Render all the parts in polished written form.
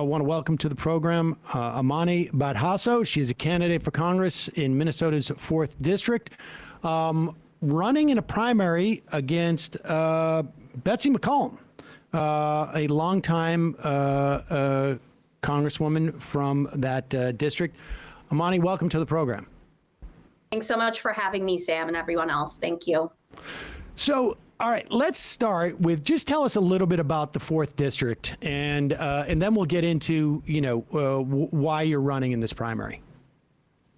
want to welcome to the program Amane Badhasso. She's a candidate for Congress in Minnesota's 4th District, running in a primary against Betsy McCollum, a longtime congresswoman from that district. Amane, welcome to the program. Thanks so much for having me, Sam, and everyone else. Thank you. So, all right, let's start with just tell us a little bit about the 4th District, and then we'll get into, why you're running in this primary.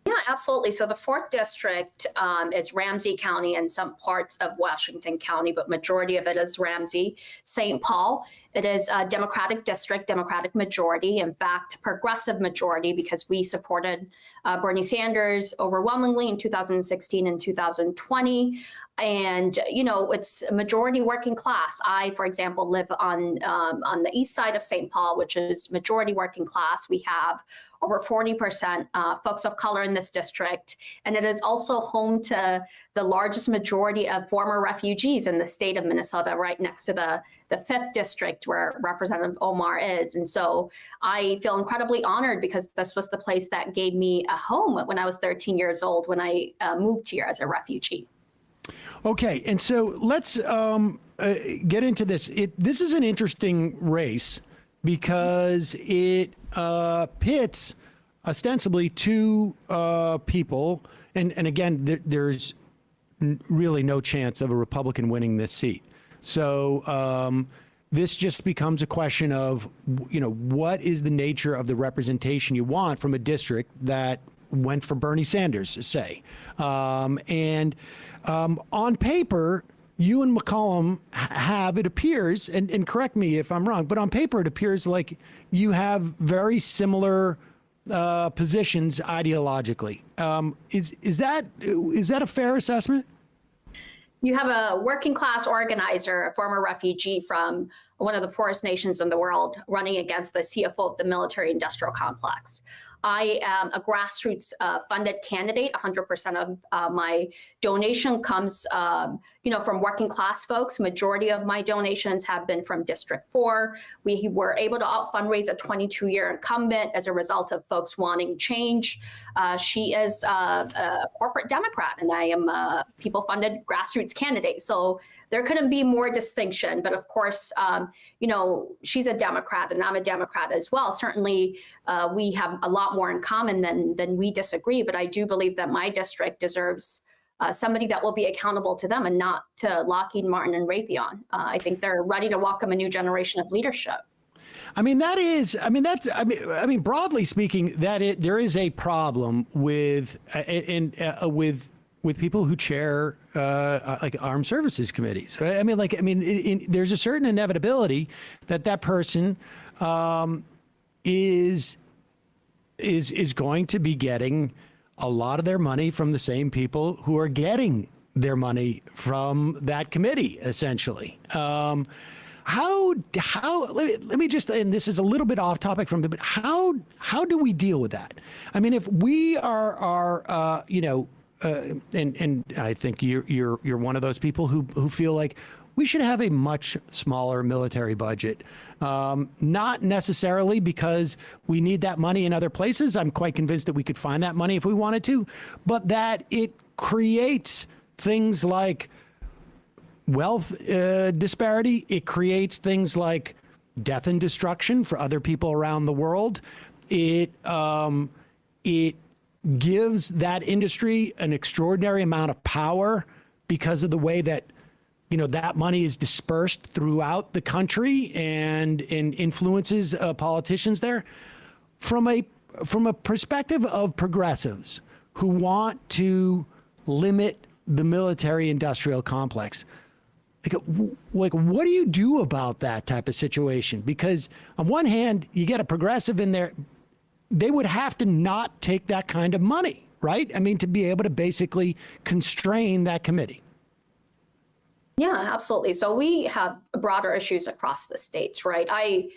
Yeah, absolutely. So the 4th District is Ramsey County and some parts of Washington County, but majority of it is Ramsey St. Paul. It is a Democratic district, Democratic majority, in fact, progressive majority, because we supported Bernie Sanders overwhelmingly in 2016 and 2020. And, it's a majority working class. I, for example, live on the east side of St. Paul, which is majority working class. We have over 40% folks of color in this district. And it is also home to the largest majority of former refugees in the state of Minnesota, right next to the 5th District where Representative Omar is. And so I feel incredibly honored because this was the place that gave me a home when I was 13 years old when I moved here as a refugee. Okay, and so let's get into this. This is an interesting race because it pits ostensibly two people, and again, there's really no chance of a Republican winning this seat. So this just becomes a question of, what is the nature of the representation you want from a district that went for Bernie Sanders, say. On paper, you and McCollum have, it appears, and correct me if I'm wrong, but on paper it appears like you have very similar positions ideologically. Is that a fair assessment? You have a working class organizer, a former refugee from one of the poorest nations in the world, running against the CFO of the military industrial complex. I am a grassroots funded candidate. 100% of my donation comes, from working class folks. Majority of my donations have been from District 4. We were able to out fundraise a 22-year incumbent as a result of folks wanting change. She is a corporate Democrat, and I am a people-funded grassroots candidate. So there couldn't be more distinction. But of course, she's a Democrat and I'm a Democrat as well. Certainly, we have a lot more in common than we disagree. But I do believe that my district deserves somebody that will be accountable to them and not to Lockheed Martin and Raytheon. I think they're ready to welcome a new generation of leadership. Broadly speaking, there is a problem with people who chair like armed services committees, right? There's a certain inevitability that person is going to be getting a lot of their money from the same people who are getting their money from that committee, essentially. Let me just, and this is a little bit off topic but how do we deal with that? I mean, if we are and I think you're one of those people who feel like we should have a much smaller military budget, not necessarily because we need that money in other places. I'm quite convinced that we could find that money if we wanted to, but that it creates things like wealth disparity. It creates things like death and destruction for other people around the world. It gives that industry an extraordinary amount of power because of the way that that money is dispersed throughout the country and influences politicians there. From a perspective of progressives who want to limit the military industrial complex, like what do you do about that type of situation? Because on one hand, you get a progressive in there, they would have to not take that kind of money, right? To be able to basically constrain that committee. Yeah, absolutely. So we have broader issues across the states, right? I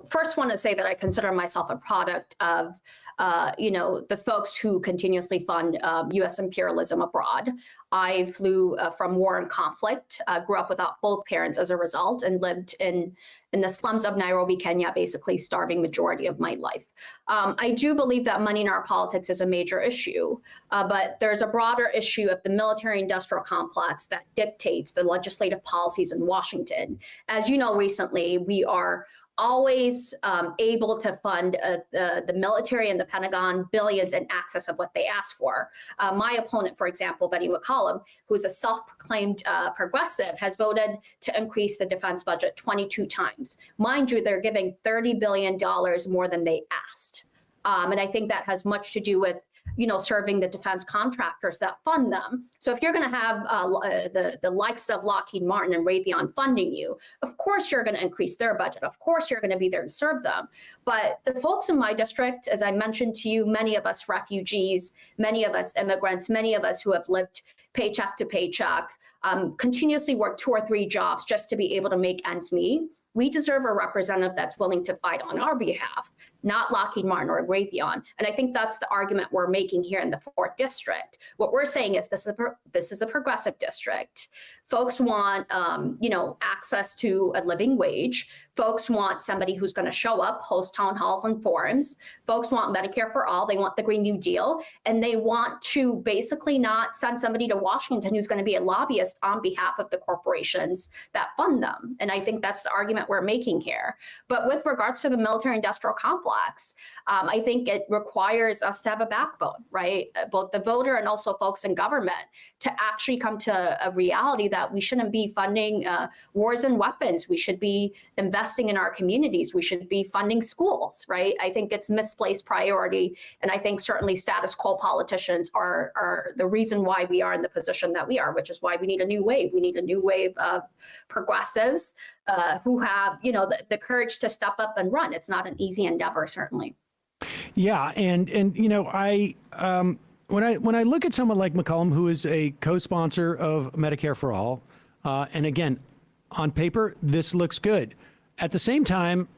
first want to say that I consider myself a product of, the folks who continuously fund U.S. imperialism abroad. I flew from war and conflict, grew up without both parents as a result, and lived in the slums of Nairobi, Kenya, basically starving majority of my life. I do believe that money in our politics is a major issue, but there's a broader issue of the military-industrial complex that dictates the legislative policies in Washington. As you know, recently, we are always able to fund the military and the Pentagon billions in excess of what they ask for. My opponent, for example, Betty McCollum, who is a self-proclaimed progressive, has voted to increase the defense budget 22 times. Mind you, they're giving $30 billion more than they asked. And I think that has much to do with serving the defense contractors that fund them. So if you're going to have the likes of Lockheed Martin and Raytheon funding you, of course you're going to increase their budget. Of course you're going to be there to serve them. But the folks in my district, as I mentioned to you, many of us refugees, many of us immigrants, many of us who have lived paycheck to paycheck, continuously work 2 or 3 jobs just to be able to make ends meet. We deserve a representative that's willing to fight on our behalf, not Lockheed Martin or Raytheon. And I think that's the argument we're making here in the 4th District. What we're saying is this is a progressive district. Folks want, access to a living wage. Folks want somebody who's going to show up, host town halls and forums. Folks want Medicare for all. They want the Green New Deal. And they want to basically not send somebody to Washington who's going to be a lobbyist on behalf of the corporations that fund them. And I think that's the argument we're making here. But with regards to the military-industrial complex, I think it requires us to have a backbone, right? Both the voter and also folks in government to actually come to a reality that we shouldn't be funding wars and weapons. We should be investing in our communities. We should be funding schools, right? I think it's misplaced priority. And I think certainly status quo politicians are the reason why we are in the position that we are, which is why we need a new wave. We need a new wave of progressives who have, the courage to step up and run. It's not an easy endeavor, certainly. Yeah, and I when I look at someone like McCollum, who is a co-sponsor of Medicare for All, and again, on paper, this looks good. At the same time,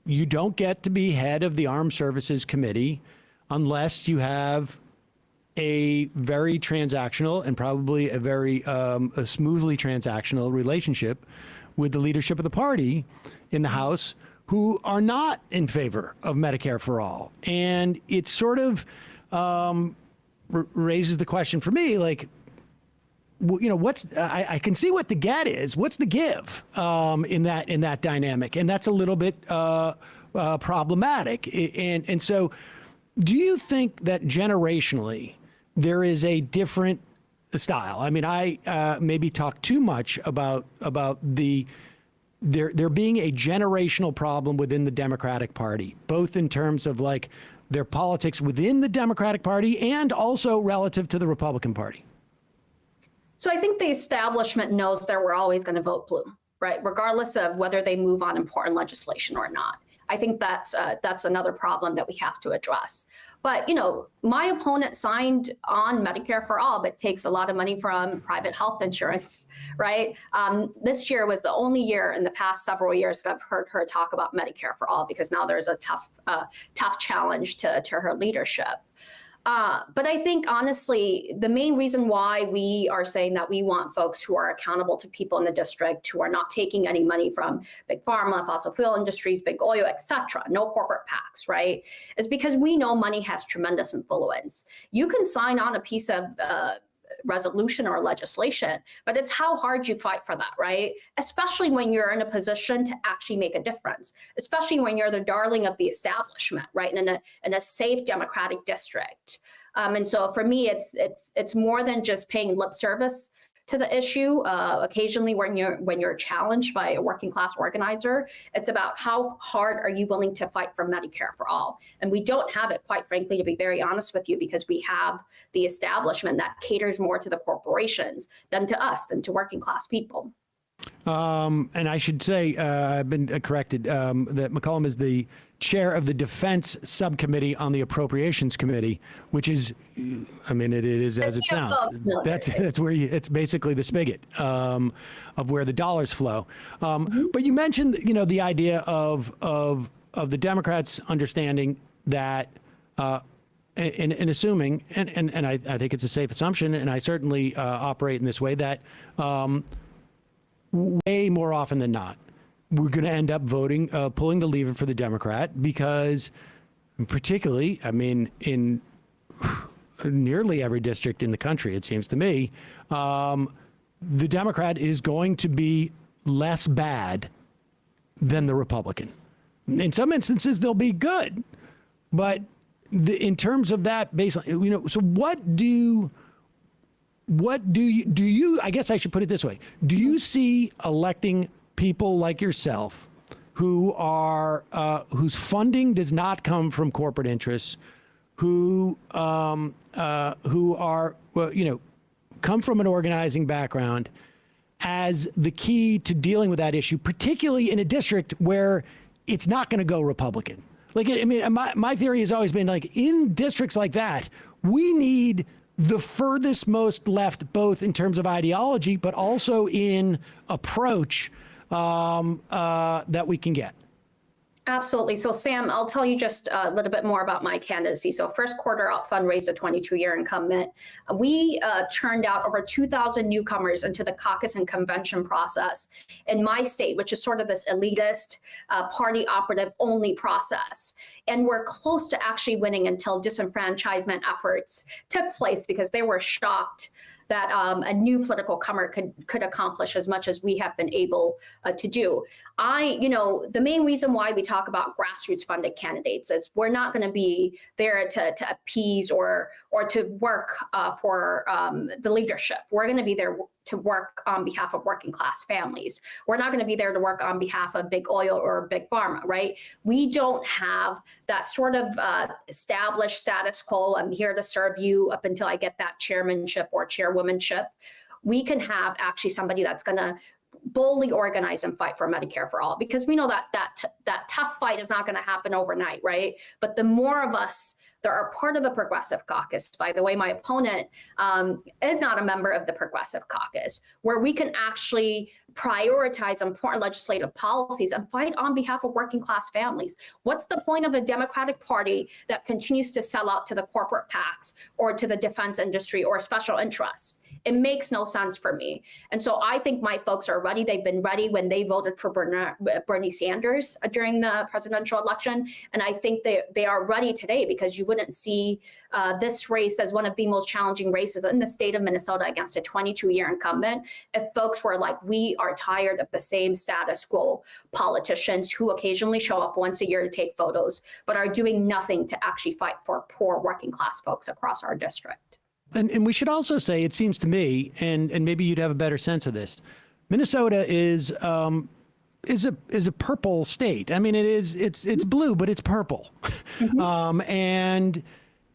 you don't get to be head of the Armed Services Committee unless you have a very transactional and probably a very a smoothly transactional relationship with the leadership of the party in the House, who are not in favor of Medicare for All. And it sort of raises the question for me, like, I can see what the get is. What's the give in that dynamic? And that's a little bit problematic. And so do you think that generationally there is a different style? I mean, I maybe talk too much about there being a generational problem within the Democratic Party, both in terms of like their politics within the Democratic Party and also relative to the Republican Party. So I think the establishment knows that we're always going to vote blue, right? Regardless of whether they move on important legislation or not. I think that's another problem that we have to address. But, my opponent signed on Medicare for All, but takes a lot of money from private health insurance, right? This year was the only year in the past several years that I've heard her talk about Medicare for All, because now there's a tough challenge to her leadership. But I think, honestly, the main reason why we are saying that we want folks who are accountable to people in the district, who are not taking any money from big pharma, fossil fuel industries, big oil, et cetera, no corporate PACs, right, is because we know money has tremendous influence. You can sign on a piece of resolution or legislation, but it's how hard you fight for that, right? Especially when you're in a position to actually make a difference, especially when you're the darling of the establishment, right? In a safe Democratic district. And so for me, it's more than just paying lip service to the issue. Occasionally when you're challenged by a working class organizer, it's about how hard are you willing to fight for Medicare for All? And we don't have it, quite frankly, to be very honest with you, because we have the establishment that caters more to the corporations than to us, than to working class people. And I should say, I've been corrected, that McCollum is the chair of the Defense Subcommittee on the Appropriations Committee, which is, I mean, it is as it sounds. That's where it's basically the spigot of where the dollars flow. But you mentioned, the idea of the Democrats understanding that, and assuming, and I think it's a safe assumption, and I certainly operate in this way, that way more often than not, we're going to end up voting, pulling the lever for the Democrat, because particularly, I mean, in nearly every district in the country, it seems to me, the Democrat is going to be less bad than the Republican. In some instances, they'll be good, but in terms of that baseline, so what do you, I guess I should put it this way. Do you see electing people like yourself who are, whose funding does not come from corporate interests, who are, well, come from an organizing background as the key to dealing with that issue, particularly in a district where it's not going to go Republican? Like, I mean, my theory has always been, like, in districts like that, we need the furthest most left, both in terms of ideology, but also in approach that we can get. Absolutely. So, Sam, I'll tell you just a little bit more about my candidacy. So, first quarter out fundraised a 22-year incumbent. We turned out over 2,000 newcomers into the caucus and convention process in my state, which is sort of this elitist, party operative only process. And we're close to actually winning until disenfranchisement efforts took place, because they were shocked that a new political comer could accomplish as much as we have been able to do. The main reason why we talk about grassroots funded candidates is we're not going to be there to appease or to work for the leadership. We're going to be there to work on behalf of working class families. We're not going to be there to work on behalf of big oil or big pharma, right? We don't have that sort of established status quo. I'm here to serve you up until I get that chairmanship or chairwomanship. We can have actually somebody that's going to boldly organize and fight for Medicare for all, because we know that tough fight is not going to happen overnight, right? But the more of us that are part of the Progressive Caucus, by the way, my opponent is not a member of the Progressive Caucus, where we can actually prioritize important legislative policies and fight on behalf of working class families. What's the point of a Democratic Party that continues to sell out to the corporate PACs or to the defense industry or special interests? It makes no sense for me. And so I think my folks are ready. They've been ready when they voted for Bernie Sanders during the presidential election. And I think they are ready today, because you wouldn't see this race as one of the most challenging races in the state of Minnesota against a 22-year incumbent if folks were like, we are tired of the same status quo politicians who occasionally show up once a year to take photos, but are doing nothing to actually fight for poor working class folks across our district. And we should also say, it seems to me, and maybe you'd have a better sense of this, Minnesota is a purple state. I mean, it's blue, but it's purple. Mm-hmm. And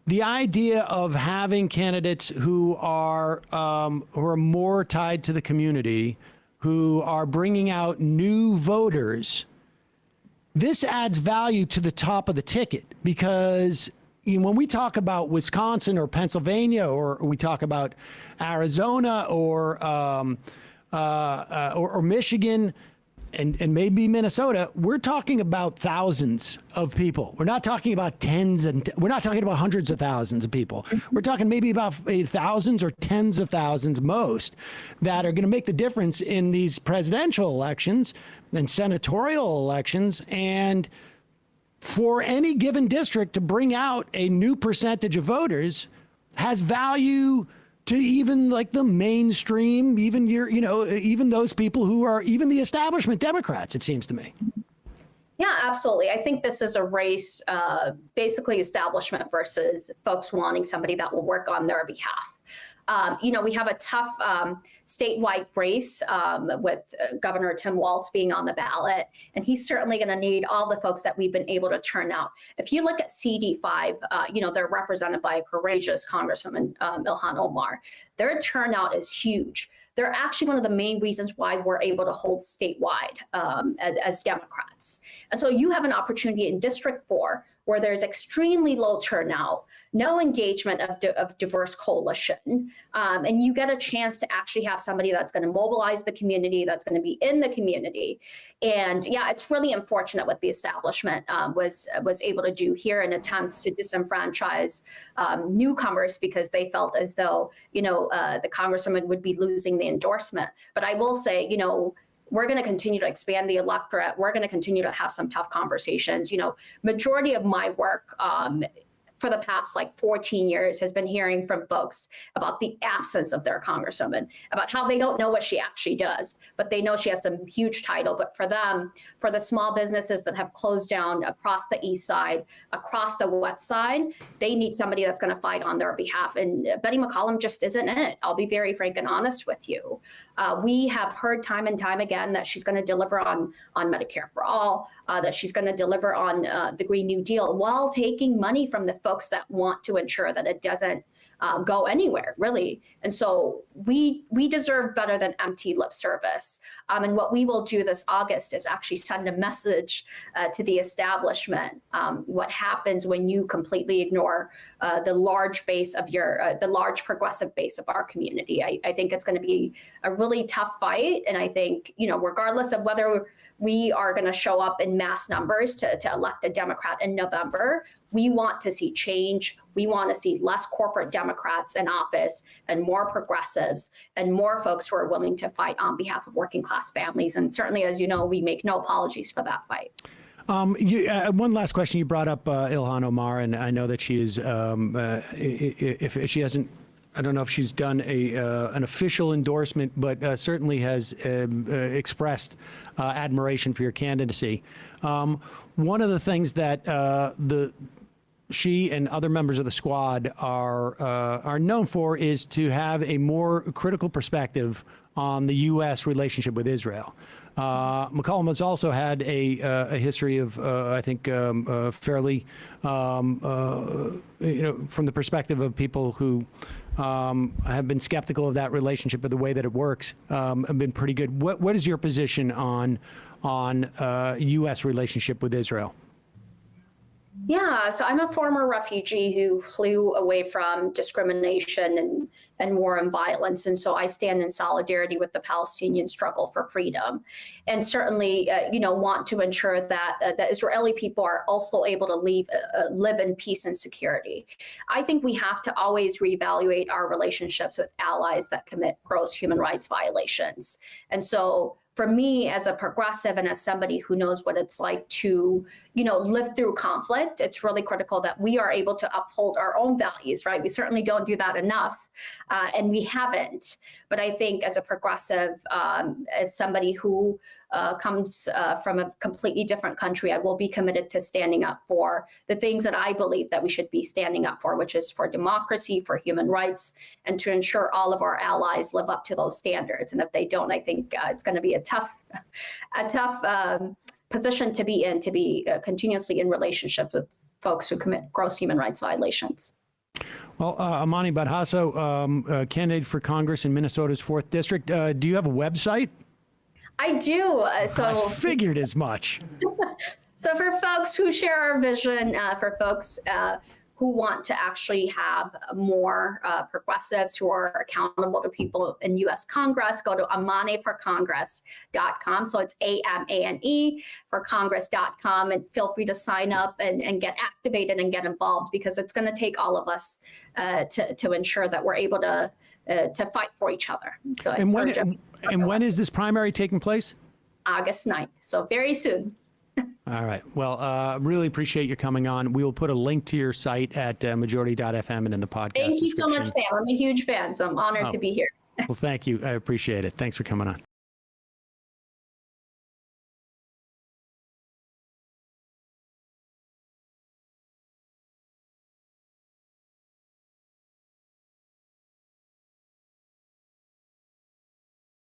the idea of having candidates who are more tied to the community, who are bringing out new voters, this adds value to the top of the ticket, because when we talk about Wisconsin or Pennsylvania, or we talk about Arizona or Michigan and maybe Minnesota, we're talking about thousands of people. We're not talking about we're not talking about hundreds of thousands of people. We're talking maybe about thousands or tens of thousands most that are going to make the difference in these presidential elections and senatorial elections. And for any given district to bring out a new percentage of voters has value to even like the mainstream, even even those people who are even the establishment Democrats, it seems to me. Yeah, absolutely. I think this is a race, basically establishment versus folks wanting somebody that will work on their behalf. We have a tough statewide race with Governor Tim Walz being on the ballot, and he's certainly going to need all the folks that we've been able to turn out. If you look at CD5, they're represented by a courageous Congresswoman, Ilhan Omar. Their turnout is huge. they're actually one of the main reasons why we're able to hold statewide as Democrats. And so you have an opportunity in District 4 where there's extremely low turnout, no engagement of diverse coalition, and you get a chance to actually have somebody that's going to mobilize the community, that's going to be in the community. And yeah, it's really unfortunate what the establishment was able to do here in attempts to disenfranchise newcomers because they felt as though, the congresswoman would be losing the endorsement. But I will say, we're going to continue to expand the electorate. We're going to continue to have some tough conversations. Majority of my work for the past 14 years has been hearing from folks about the absence of their congresswoman, about how they don't know what she actually does, but they know she has some huge title. But for them, for the small businesses that have closed down across the east side, across the west side, they need somebody that's going to fight on their behalf. And Betty McCollum just isn't it. I'll be very frank and honest with you. We have heard time and time again that she's going to deliver on Medicare for all, that she's going to deliver on the Green New Deal while taking money from the folks that want to ensure that it doesn't go anywhere, really. And so we deserve better than empty lip service. And what we will do this August is actually send a message to the establishment. What happens when you completely ignore the large base of the large progressive base of our community? I think it's going to be a really tough fight. And I think, regardless of whether we are going to show up in mass numbers to elect a Democrat in November, we want to see change. We want to see less corporate Democrats in office and more progressives and more folks who are willing to fight on behalf of working class families. And certainly, as you know, we make no apologies for that fight. One last question. You brought up Ilhan Omar, and I know that she is, if she hasn't, I don't know if she's done an official endorsement, but certainly has expressed admiration for your candidacy. One of the things that she and other members of the squad are known for is to have a more critical perspective on the U.S. relationship with Israel. McCollum has also had a history of, I think, fairly, from the perspective of people who have been skeptical of that relationship, but the way that it works have been pretty good. What is your position on U.S. relationship with Israel? Yeah, so I'm a former refugee who flew away from discrimination and war and violence. And so I stand in solidarity with the Palestinian struggle for freedom, and certainly, want to ensure that the Israeli people are also able to live in peace and security. I think we have to always reevaluate our relationships with allies that commit gross human rights violations. And so for me, as a progressive and as somebody who knows what it's like to, live through conflict, it's really critical that we are able to uphold our own values, right? We certainly don't do that enough, and we haven't. But I think as a progressive, as somebody who comes from a completely different country, I will be committed to standing up for the things that I believe that we should be standing up for, which is for democracy, for human rights, and to ensure all of our allies live up to those standards. And if they don't, I think it's going to be a tough position to be in, to be continuously in relationship with folks who commit gross human rights violations. Well, Amane Badhasso, candidate for Congress in Minnesota's 4th District. Do you have a website? I do. I figured as much. So for folks who share our vision, for folks who want to actually have more progressives who are accountable to people in U.S. Congress, go to amaneforcongress.com. So it's AMANE for Congress.com, and feel free to sign up and get activated and get involved, because it's going to take all of us to ensure that we're able to fight for each other. So when is this primary taking place? August 9th. So very soon. All right. Well, really appreciate you coming on. We will put a link to your site at majority.fm and in the podcast. Thank you so much, Sam. I'm a huge fan, so I'm honored to be here. Well, thank you. I appreciate it. Thanks for coming on.